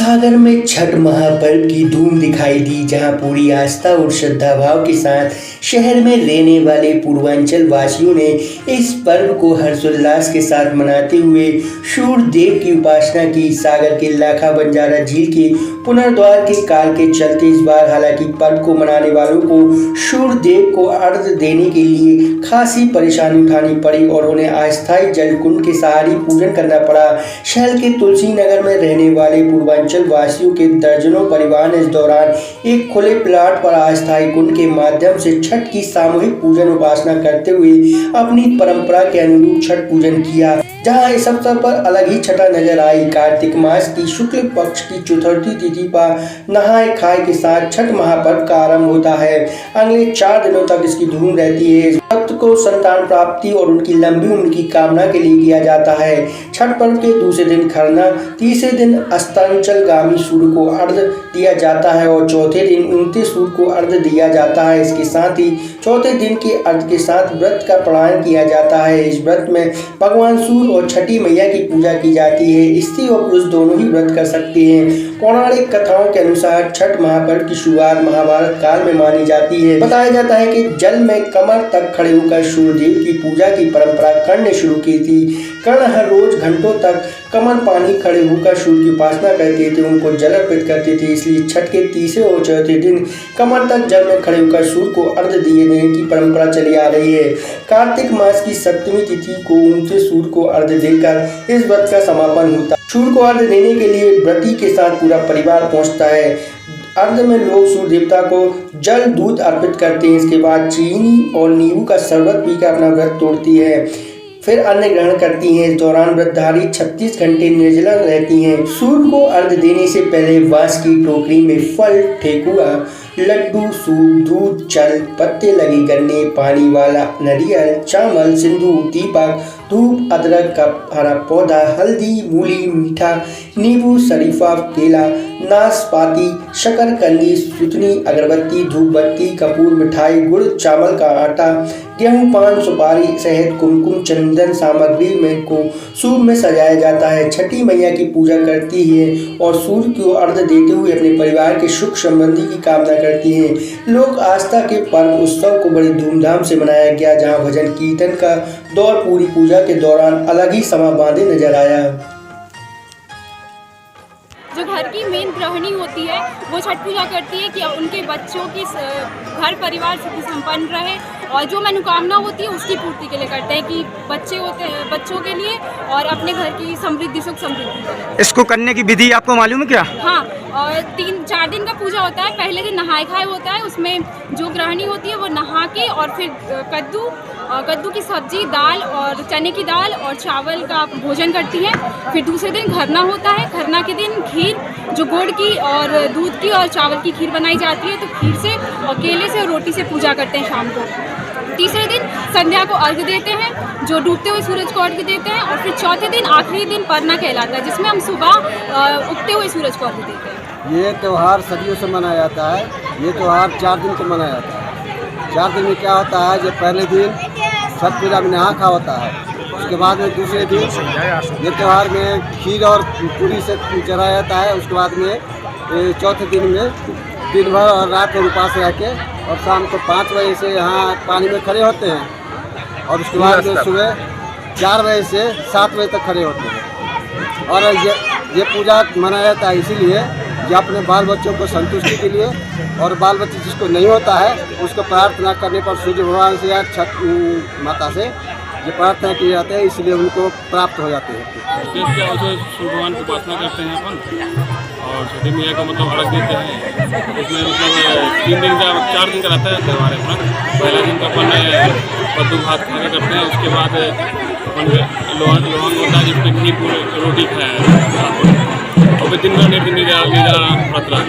सागर में छठ महापर्व की धूम दिखाई दी, जहां पूरी आस्था और श्रद्धा भाव के साथ शहर में रहने वाले पूर्वांचल वासियों ने इस पर्व को हर्षोल्लास के साथ मनाते हुए सूर्य देव की उपासना की। सागर के लाखा बंजारा झील के पुनर्द्वार के काल के चलते इस बार हालांकि पर्व को मनाने वालों को सूर्य देव को अर्घ्य देने के लिए खासी परेशानी उठानी पड़ी और उन्हें अस्थायी जलकुंड के सहारे पूजन करना पड़ा। शहर के तुलसी नगर में रहने वाले पूर्वांचल वासियों के दर्जनों परिवार ने इस दौरान एक खुले प्लाट पर अस्थायी कुंड के माध्यम से छठ की सामूहिक पूजन उपासना करते हुए अपनी परंपरा के अनुरूप छठ पूजन किया, जहां इस अवसर पर अलग ही छठा नजर आई। कार्तिक मास की शुक्ल पक्ष की चतुर्थी तिथि पर नहाय खाए के साथ छठ महापर्व का आरंभ होता है। अगले 4 दिनों तक इसकी धूम रहती है। भक्त को संतान प्राप्ति और उनकी लंबी उम्र की कामना के लिए किया जाता है। छठ पर्व के दूसरे दिन खरना, तीसरे दिन अस्तांचलगामी सूर्य को अर्घ्य दिया जाता है और चौथे दिन उगते सूर्य को अर्घ्य दिया जाता है। इसके साथ ही चौथे दिन के अर्घ्य के साथ व्रत का पालन किया जाता है। इस व्रत में भगवान सूर्य और छठी मैया की पूजा की जाती है। स्त्री और पुरुष दोनों ही व्रत कर सकते हैं। पौराणिक कथाओं के अनुसार छठ महापर्व की शुरुआत महाभारत काल में मानी जाती है। बताया जाता है कि जल में कमर तक खड़े होकर सूर्य देव की पूजा की परंपरा कर्ण ने शुरू की थी। कर्ण हर रोज घंटों तक कमर पानी खड़े होकर सूर्य की उपासना करते थे, उनको जल अर्पित करते थे। इसलिए छठ के तीसरे और चौथे दिन कमर तक जल में खड़े होकर सूर्य को अर्घ्य दिए देने की परंपरा चली आ रही है। कार्तिक मास की सप्तमी तिथि को उगते सूर्य को अर्घ्य देकर इस व्रत का समापन होता है। सूर्य को अर्घ्य देने के लिए व्रती के साथ पूरा परिवार पहुंचता है। अर्घ्य में लोग सूर्य देवता को जल दूध अर्पित करते हैं। इसके बाद चीनी और नींबू का शरबत पीकर अपना व्रत तोड़ती है, फिर अन्न ग्रहण करती हैं। इस दौरान व्रतधारी 36 घंटे निर्जला रहती हैं। सूर्य को अर्घ्य देने से पहले बांस की टोकरी में फल, ठेकुआ, लड्डू, सूप, दूध, चल, पत्ते लगे गन्ने, पानी वाला नारियल, चावल, सिंदूर, दीपक, धूप, अदरक का हरा पौधा, हल्दी, मूली, मीठा, नींबू, शरीफा, केला, नाशपाती, शकरकंदी, सुतनी, अगरबत्ती, धूपबत्ती, कपूर, मिठाई, गुड़, चावल का आटा, गेहूं, पान, सुपारी, शहद, कुमकुम, चंदन सामग्री में को सूर्य में सजाया जाता है। छठी मैया की पूजा करती है और सूर्य को अर्घ्य देते हुए अपने परिवार के सुख समृद्धि की कामना करती हैं। लोक आस्था के पर्व उत्सव को बड़ी धूमधाम से मनाया गया, जहां भजन कीर्तन का दौर पूरी पूजा के दौरान अलग ही समा बांधे नजर आया। जो घर की मेन गृहिणी होती है वो छठ पूजा करती है कि उनके बच्चों की घर परिवार सुखी संपन्न रहे, और जो मनोकामना होती है उसकी पूर्ति के लिए करते हैं कि बच्चे होते हैं, बच्चों के लिए और अपने घर की समृद्धि सुख समृद्धि। इसको करने की विधि आपको मालूम है क्या? हाँ, और 3-4 दिन का पूजा होता है। पहले दिन नहाय खाए होता है, उसमें जो गृहिणी होती है वो नहा के और फिर कद्दू की सब्जी, दाल और चने की दाल और चावल का भोजन करती है। फिर दूसरे दिन खरना होता है। खरना के दिन खीर, जो गुड़ की और दूध की और चावल की खीर बनाई जाती है, तो खीर से और केले से और रोटी से पूजा करते हैं शाम को। तीसरे दिन संध्या को अर्घ्य देते हैं, जो डूबते हुए सूरज को अर्घ्य देते हैं। और फिर चौथे दिन आखिरी दिन परना कहलाता है, जिसमें हम सुबह उगते हुए सूरज को अर्घ्य देते हैं। ये त्यौहार सदियों से मनाया जाता है। ये त्यौहार 4 दिन से मनाया जाता है। 4 दिन में क्या होता है, जो पहले दिन छठ पूजा में नहा खा होता है, उसके बाद में दूसरे दिन ये त्यौहार में खीर और पूरी से चढ़ाया जाता है। उसके बाद में चौथे दिन में दिन भर और रात भर उपास रह के और शाम को 5 बजे से यहाँ पानी में खड़े होते हैं और उसके बाद में सुबह 4 बजे से 7 बजे तक खड़े होते हैं। और ये पूजा मनाया जाता है इसीलिए जो अपने बाल बच्चों को संतुष्टि के लिए, और बाल बच्चे जिसको नहीं होता है उसको प्रार्थना करने पर सूर्य भगवान से या छठ माता से ये प्रार्थना की जाती है, इसलिए उनको प्राप्त हो जाते हैं। सूर्य भगवान की उपासना करते हैं अपन और छठी मैया को मतलब अर्घ्य देते हैं। इसमें मतलब 3 दिन का 4 दिन का रहता है त्यौहार अपना। पहला दिन तो अपन कद्दू भात खाने करते हैं, उसके बाद अपन लोहन होता है जिसमें घी रोटी खाया है, और फिर दिन भर निर्जला व्रत रहा।